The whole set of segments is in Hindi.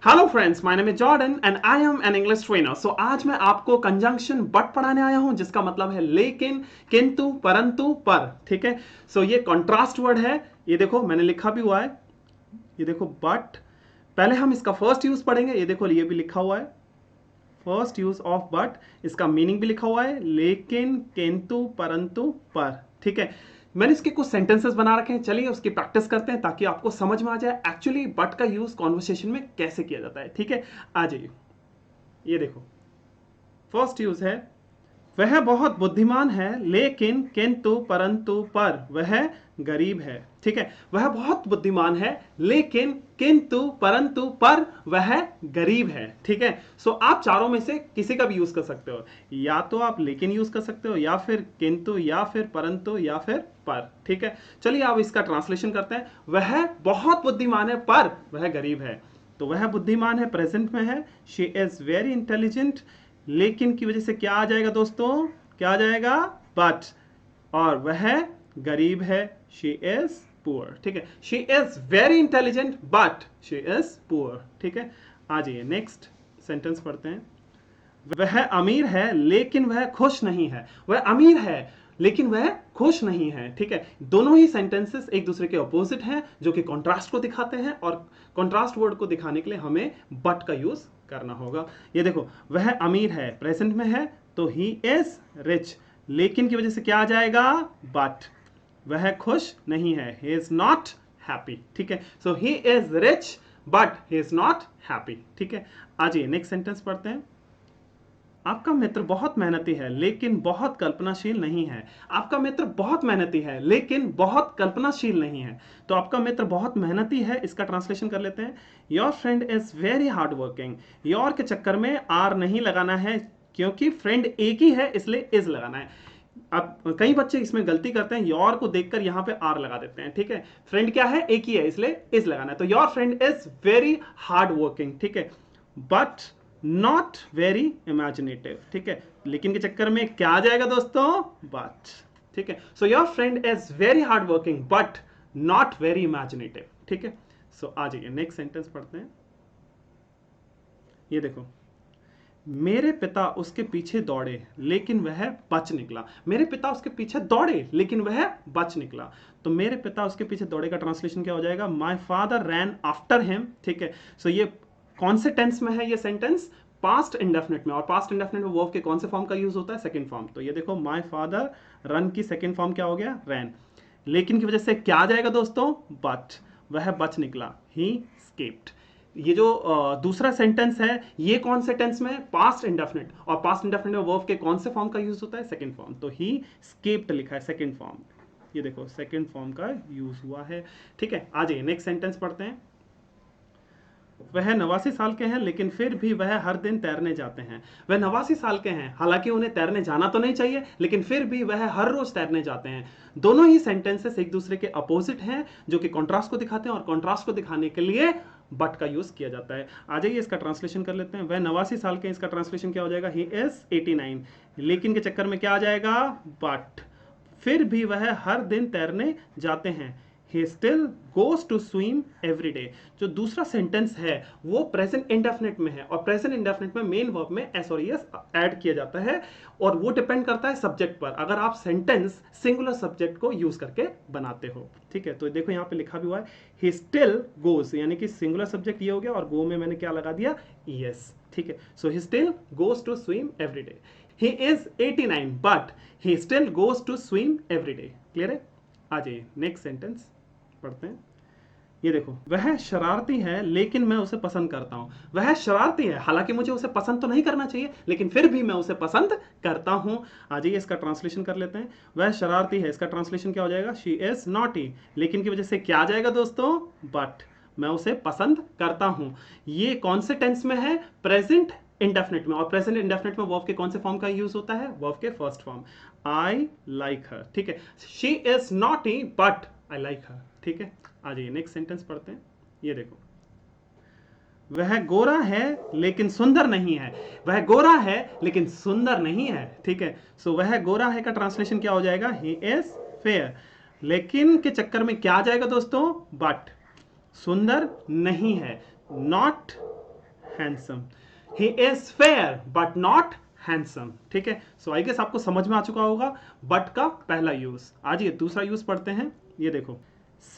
Hello friends, my name is Jordan and I am an English trainer. So आज मैं आपको कंजंक्शन बट पढ़ाने आया हूं, जिसका मतलब है लेकिन, किंतु, परंतु, पर। ठीक है। सो ये कॉन्ट्रास्ट वर्ड है। ये देखो मैंने लिखा भी हुआ है, ये देखो बट। पहले हम इसका फर्स्ट यूज पढ़ेंगे। ये देखो ये भी लिखा हुआ है, फर्स्ट यूज ऑफ बट। इसका मीनिंग भी लिखा हुआ है, लेकिन, किंतु, परंतु, पर। ठीक है। मैंने इसके कुछ सेंटेंसेस बना रखे हैं, चलिए उसकी प्रैक्टिस करते हैं ताकि आपको समझ में आ जाए एक्चुअली बट का यूज कॉन्वर्सेशन में कैसे किया जाता है। ठीक है, आ जाइए। ये देखो फर्स्ट यूज है, वह बहुत बुद्धिमान है लेकिन, किंतु, परंतु, पर वह गरीब है। ठीक है। वह बहुत बुद्धिमान है लेकिन, किंतु, परंतु, पर वह गरीब है। ठीक है। सो आप चारों में से किसी का भी यूज कर सकते हो। या तो आप लेकिन यूज कर सकते हो, या फिर किंतु, या फिर परंतु, या फिर पर। ठीक है। चलिए आप इसका ट्रांसलेशन करते हैं। वह बहुत बुद्धिमान है पर वह गरीब है। तो वह बुद्धिमान है, प्रेजेंट में है। शी इज वेरी इंटेलिजेंट, लेकिन की वजह से क्या आ जाएगा दोस्तों, क्या आ जाएगा, बट। और वह गरीब है, शी इज पुअर। ठीक है। She is very intelligent but she is poor. ठीक है। आ जाइए नेक्स्ट सेंटेंस पढ़ते हैं। वह अमीर है लेकिन वह खुश नहीं है। वह अमीर है लेकिन वह खुश नहीं है। ठीक है। दोनों ही सेंटेंसेस एक दूसरे के अपोजिट हैं, जो कि कॉन्ट्रास्ट को दिखाते हैं, और कॉन्ट्रास्ट वर्ड को दिखाने के लिए हमें बट का यूज करना होगा। ये देखो, वह अमीर है, प्रेजेंट में है, तो ही इज रिच, लेकिन की वजह से क्या आ जाएगा, बट। वह खुश नहीं है, ही इज नॉट हैप्पी। ठीक है। So he is rich but he is not happy. ठीक है। आ जाइए नेक्स्ट सेंटेंस पढ़ते हैं। आपका मित्र बहुत मेहनती है लेकिन बहुत कल्पनाशील नहीं है। आपका मित्र बहुत मेहनती है लेकिन बहुत कल्पनाशील नहीं है। तो आपका मित्र बहुत मेहनती है, इसका ट्रांसलेशन कर लेते हैं। Your friend is very hard working. Your के चक्कर में आर नहीं लगाना है, क्योंकि फ्रेंड एक ही है, इसलिए इज लगाना है। अब कई बच्चे इसमें गलती करते हैं, योर को देखकर यहां पे आर लगा देते हैं। ठीक है। फ्रेंड क्या है, एक ही है, इसलिए इज लगाना है। तो your friend is very hard working. ठीक है। But not very imaginative. ठीक है। लेकिन के चक्कर में क्या आ जाएगा दोस्तों, बट। ठीक है। So your friend is very hard working but not very imaginative. ठीक है। सो आ जाइए नेक्स्ट सेंटेंस पढ़ते हैं। ये देखो, मेरे पिता उसके पीछे दौड़े लेकिन वह बच निकला। मेरे पिता उसके पीछे दौड़े लेकिन वह बच निकला। तो मेरे पिता उसके पीछे दौड़े का ट्रांसलेशन क्या हो जाएगा, my father rain after him. ठीक है। सो ये कौन से टेंस में है ये सेंटेंस, पास्ट इंडेफिनिट में। और पास्ट इंडेफिनिट में वर्ब के कौन से फॉर्म का यूज होता है, सेकंड फॉर्म। तो ये देखो, माई फादर रन की सेकंड फॉर्म क्या हो गया, रैन। लेकिन की वजह से क्या आ जाएगा दोस्तों, बट। वह बच निकला, ही स्केप्ड। ये जो दूसरा सेंटेंस है, ये कौन से टेंस में है, पास्ट इंडेफिनिट। और पास्ट इंडेफिनिट में वर्ब के कौन से फॉर्म का यूज होता है, सेकंड फॉर्म। तो ही स्केप्ड लिखा है, सेकंड फॉर्म। ये देखो सेकंड फॉर्म का यूज हुआ है। ठीक है। आ जाइए नेक्स्ट सेंटेंस पढ़ते हैं। वह 89 साल के हैं लेकिन फिर भी वह हर दिन तैरने जाते हैं। वह 89 साल के हैं, हालांकि उन्हें तैरने जाना तो नहीं चाहिए, लेकिन फिर भी वह हर रोज तैरने जाते हैं। दोनों ही सेंटेंसेस एक दूसरे के अपोजिट हैं, जो कि कॉन्ट्रास्ट को दिखाते हैं, और कॉन्ट्रास्ट को दिखाने के लिए बट का यूज किया जाता है। आ जाइए इसका ट्रांसलेशन कर लेते हैं। वह 89 साल के, इसका ट्रांसलेशन क्या हो जाएगा, ही इज 89। लेकिन के चक्कर में क्या आ जाएगा, बट। फिर भी वह हर दिन तैरने जाते हैं, he still goes to swim every day। जो दूसरा सेंटेंस है वो प्रेजेंट इंडेफिनिट में है, और प्रेजेंट इंडेफिनिट में मेन वर्ब में एस और एस ऐड किया जाता है, और वो डिपेंड करता है सब्जेक्ट पर, अगर आप सेंटेंस सिंगुलर सब्जेक्ट को यूज करके बनाते हो। ठीक है। तो देखो यहाँ पे लिखा भी हुआ है, he still goes, यानी कि सिंगुलर सब्जेक्ट ये हो गया, और गो में मैंने क्या लगा दिया, yes। ठीक है। सो he still goes to swim every day। he is 89 but he still goes to swim every day। Clear है। आ जाइए नेक्स्ट सेंटेंस पढ़ते हैं। ये देखो, वह शरारती है लेकिन मैं उसे पसंद करता हूं। वह शरारती है, हालांकि मुझे उसे पसंद तो नहीं करना चाहिए, लेकिन फिर भी मैं उसे पसंद करता हूं। आ जाइए इसका ट्रांसलेशन कर लेते हैं। वह शरारती है, इसका ट्रांसलेशन क्या हो जाएगा, शी इज नॉटी। लेकिन की वजह से क्या आ जाएगा दोस्तों, बट। मैं उसे पसंद करता हूं। ये कौन से टेंस में है, प्रेजेंट इंडेफिनिट में। और प्रेजेंट इंडेफिनिट में वर्ब के कौन से फॉर्म का यूज होता है, वर्ब के first form, I like her. ठीक है। She is naughty but I like her. ठीक है। आ जाइए नेक्स्ट सेंटेंस पढ़ते हैं। ये देखो, वह गोरा है लेकिन सुंदर नहीं है। वह गोरा है लेकिन सुंदर नहीं है। ठीक है। सो वह गोरा है का ट्रांसलेशन क्या हो जाएगा, ही इज फेयर। लेकिन के चक्कर में क्या आ जाएगा दोस्तों, बट। सुंदर नहीं है, not handsome, he is fair but not handsome. ठीक है, सो आई गेस आपको समझ में आ चुका होगा बट का पहला यूज। आज ये दूसरा यूज पढ़ते हैं। ये देखो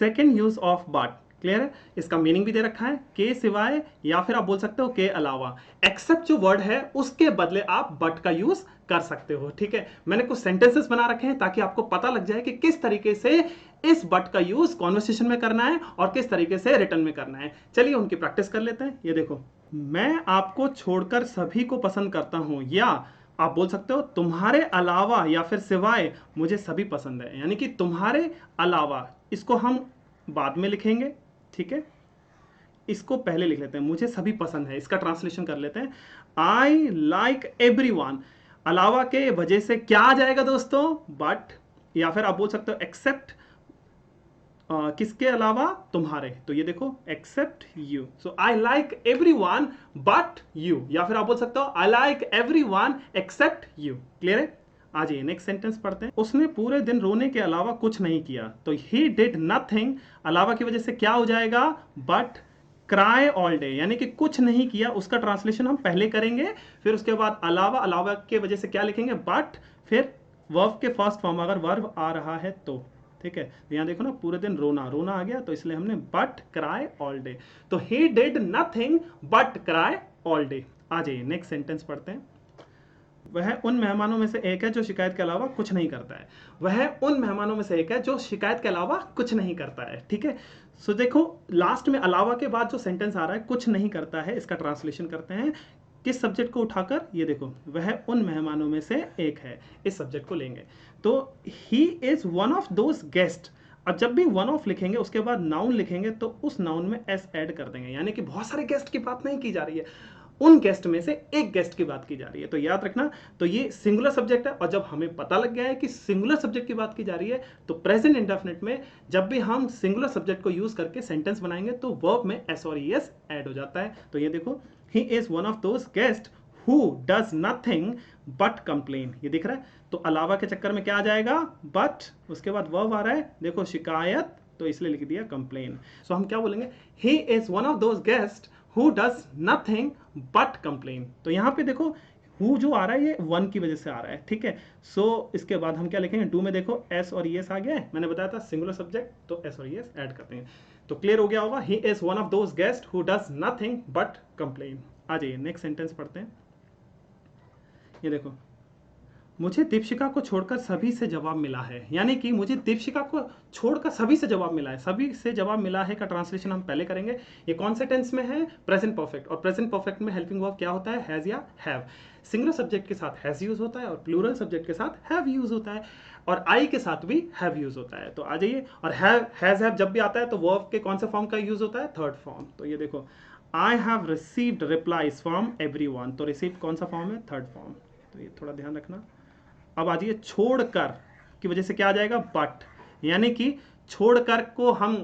second use of but, clear है? इसका मीनिंग भी दे रखा है, के सिवाय या फिर आप बोल सकते हो के अलावा। एक्सेप्ट जो वर्ड है उसके बदले आप बट का यूज कर सकते हो। ठीक है, मैंने कुछ सेंटेंसेस बना रखे हैं ताकि आपको पता लग जाए कि किस तरीके से इस बट का यूज कॉन्वर्सेशन में करना है और किस तरीके से रिटर्न में करना है। चलिए उनकी प्रैक्टिस कर लेते हैं। ये देखो, मैं आपको छोड़कर सभी को पसंद करता हूं, या आप बोल सकते हो तुम्हारे अलावा या फिर सिवाय मुझे सभी पसंद है। यानी कि तुम्हारे अलावा, इसको हम बाद में लिखेंगे, ठीक है, इसको पहले लिख लेते हैं। मुझे सभी पसंद है, इसका ट्रांसलेशन कर लेते हैं। आई लाइक एवरीवन, अलावा के वजह से क्या आ जाएगा दोस्तों? बट, या फिर आप बोल सकते हो एक्सेप्ट, किसके अलावा? तुम्हारे। तो ये देखो except you, so I like everyone but you, या फिर आप बोल सकते हो I like everyone except you. Clear है? आ जाइए नेक्स्ट सेंटेंस पढ़ते हैं। उसने पूरे दिन रोने के अलावा कुछ नहीं किया, तो ही डिड नथिंग, अलावा की वजह से क्या हो जाएगा? बट क्राई ऑल डे, यानी कि कुछ नहीं किया, उसका ट्रांसलेशन हम पहले करेंगे, फिर उसके बाद अलावा, अलावा के वजह से क्या लिखेंगे? बट, फिर वर्ब के फर्स्ट फॉर्म अगर वर्ब आ रहा है तो। ठीक है, तो यहाँ देखो ना, पूरे दिन रोना, रोना आ गया तो इसलिए हमने बट क्राई ऑल डे, तो he did nothing but cry all day. आ जाइए नेक्स्ट सेंटेंस पढ़ते हैं। वह उन मेहमानों में से एक है जो शिकायत के अलावा कुछ नहीं करता है। वह उन मेहमानों में से एक है जो शिकायत के अलावा कुछ नहीं करता है। ठीक है, सो देखो लास्ट में अलावा के बाद जो सेंटेंस आ रहा है कुछ नहीं करता है, इसका ट्रांसलेशन करते हैं किस सब्जेक्ट को उठाकर? ये देखो, वह उन मेहमानों में से एक है, इस सब्जेक्ट को लेंगे तो ही is one of those guest. अब जब भी वन ऑफ लिखेंगे उसके बाद नाउन लिखेंगे तो उस नाउन में एस ऐड कर देंगे, यानी कि बहुत सारे गेस्ट की बात नहीं की जा रही है, उन गेस्ट में से एक गेस्ट की बात की जा रही है। तो याद रखना, तो ये सिंगुलर सब्जेक्ट है, और जब हमें पता लग गया है कि सिंगुलर सब्जेक्ट की बात की जा रही है तो प्रेजेंट इंडेफिनिट में जब भी हम सिंगुलर सब्जेक्ट को यूज करके सेंटेंस बनाएंगे तो वर्ब में एस और ईएस ऐड हो जाता है। तो ये देखो, ही is one of those guests who does nothing but complain, ये दिख रहा है। तो अलावा के चक्कर में क्या आ जाएगा? बट, उसके बाद वर्ब आ रहा है, देखो शिकायत, तो इसलिए लिख दिया कंप्लेन। सो हम क्या बोलेंगे? ही is one of those guests who does nothing but complain. तो यहां पे देखो हु जो आ रहा है ये वन की वजह से आ रहा है। ठीक है, सो इसके बाद हम क्या लिखेंगे? डू में देखो एस और ईएस आ गया है, मैंने बताया था सिंगुलर सब्जेक्ट तो एस और ईएस ऐड करते हैं। तो क्लियर हो गया होगा, he is one of those guests who does nothing but complain. आ जाइए नेक्स्ट सेंटेंस पढ़ते हैं। ये देखो, मुझे दीपशिका को छोड़कर सभी से जवाब मिला है, यानी कि मुझे दीपशिका को छोड़कर सभी से जवाब मिला है। सभी से जवाब मिला है का ट्रांसलेशन हम पहले करेंगे। ये कौन से टेंस में है? प्रेजेंट परफेक्ट, और प्रेजेंट परफेक्ट में हेल्पिंग वर्ब क्या होता है? हैज या हैव। सिंगुलर सब्जेक्ट के साथ हैज यूज होता है और प्लूरल सब्जेक्ट के साथ हैव यूज होता है, और आई के साथ भी हैव यूज होता है। तो आ जाइए, और हैज हैव जब भी आता है तो वर्ब के कौन से फॉर्म का यूज होता है? Third form. तो ये देखो, आई have received replies from everyone, तो रिसीव कौन सा फॉर्म है? Third form. तो ये थोड़ा ध्यान रखना। अब आ जाइए, छोड़कर की वजह से क्या आ जाएगा? बट, यानी कि छोड़कर को हम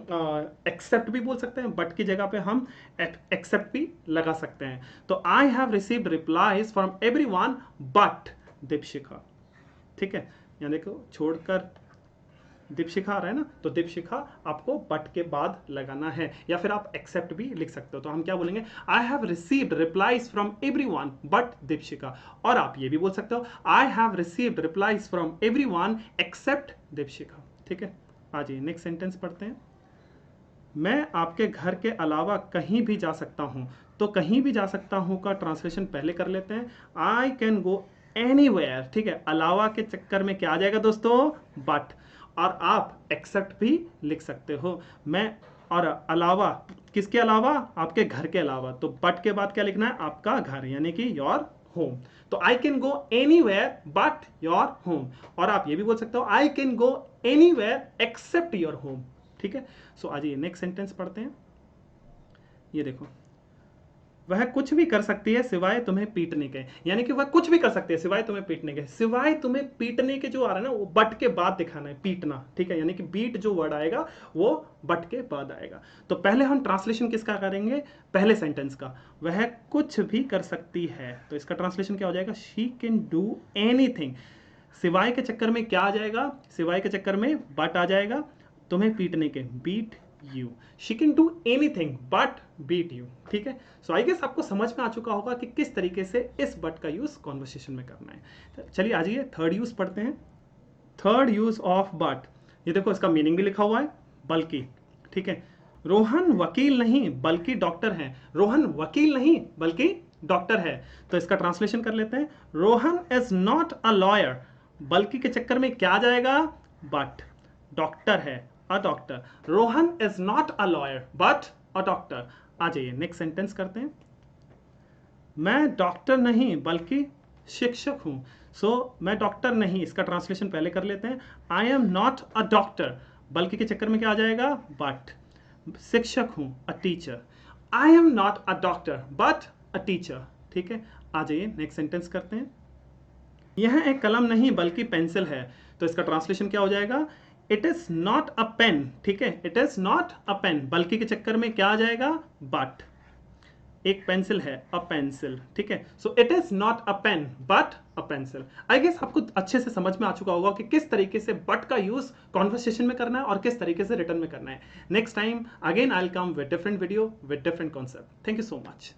एक्सेप्ट भी बोल सकते हैं, बट की जगह पे हम एक्सेप्ट भी लगा सकते हैं। तो आई have received replies from everyone but Deepshikha. ठीक है, यहाँ देखो छोड़कर दीपशिखा आ रहा है ना, तो दीपशिखा आपको बट के बाद लगाना है, या फिर आप एक्सेप्ट भी लिख सकते हो। तो हम क्या बोलेंगे? I have received replies from everyone but Deepshikha. और आप ये भी बोल सकते हो, I have received replies from everyone except Deepshikha. ठीक है, आ जाइए नेक्स्ट सेंटेंस पढ़ते हैं। मैं आपके घर के अलावा कहीं भी जा सकता हूं, तो कहीं भी जा सकता हूं का ट्रांसलेशन पहले कर लेते हैं। आई कैन गो एनीवेयर। ठीक है, अलावा के चक्कर में क्या आ जाएगा दोस्तों? बट, और आप एक्सेप्ट भी लिख सकते हो। मैं और अलावा, किसके अलावा? आपके घर के अलावा, तो बट के बाद क्या लिखना है? आपका घर, यानी कि योर होम। तो I can go anywhere but your home, और आप ये भी बोल सकते हो I can go anywhere except your home. ठीक है, सो आज ये नेक्स्ट सेंटेंस पढ़ते हैं। ये देखो, वह कुछ भी कर सकती है सिवाय तुम्हें पीटने के, यानी कि वह कुछ भी कर सकती है सिवाय तुम्हें पीटने के। सिवाय तुम्हें पीटने के जो आ रहा है ना, वो बट के बाद दिखाना है, पीटना। ठीक है, यानी कि बीट जो वर्ड आएगा वो बट के बाद आएगा। तो पहले हम ट्रांसलेशन किसका करेंगे? पहले सेंटेंस का, वह कुछ भी कर सकती है, तो इसका ट्रांसलेशन क्या हो जाएगा? She can do anything. सिवाय के चक्कर में क्या आ जाएगा? सिवाय के चक्कर में बट आ जाएगा, तुम्हें पीटने के, beat you. She can do anything but beat you. ठीक है, सो आई गेस आपको समझ में आ चुका होगा कि किस तरीके से इस बट का यूज कॉन्वर्सेशन में करना है। चलिए आ जाइए थर्ड यूज पढ़ते हैं। थर्ड यूज ऑफ बट, ये देखो इसका मीनिंग भी लिखा हुआ है, बल्कि। ठीक है, रोहन वकील नहीं बल्कि डॉक्टर है। रोहन वकील नहीं बल्कि डॉक्टर है, तो इसका ट्रांसलेशन कर लेते हैं। Rohan is not a lawyer, बल्कि के चक्कर में क्या आ जाएगा, बट। डॉक्टर है, a doctor. Rohan is not a lawyer but a doctor. आ जाइए नेक्स्ट सेंटेंस करते हैं। मैं डॉक्टर नहीं बल्कि शिक्षक हूं। सो मैं डॉक्टर नहीं, इसका ट्रांसलेशन पहले कर लेते हैं। I am not a doctor, बल्कि के चक्कर में क्या आ जाएगा, बट। शिक्षक हूं, a teacher. I am not a doctor but a teacher. ठीक है, आ जाइए नेक्स्ट सेंटेंस करते हैं। यह एक कलम नहीं बल्कि पेंसिल है, तो इसका ट्रांसलेशन क्या हो जाएगा, it is not a pen. ठीक है, it is not a pen, बल्कि के चक्कर में क्या आ जाएगा, बट। एक पेंसिल है, अ पेंसिल। ठीक है, so it is not a pen but a pencil. I guess आपको अच्छे से समझ में आ चुका होगा कि किस तरीके से बट का यूज कॉन्वर्सेशन में करना है और किस तरीके से रिटर्न में करना है। Next time again I will come with different video with different concept. Thank you so much.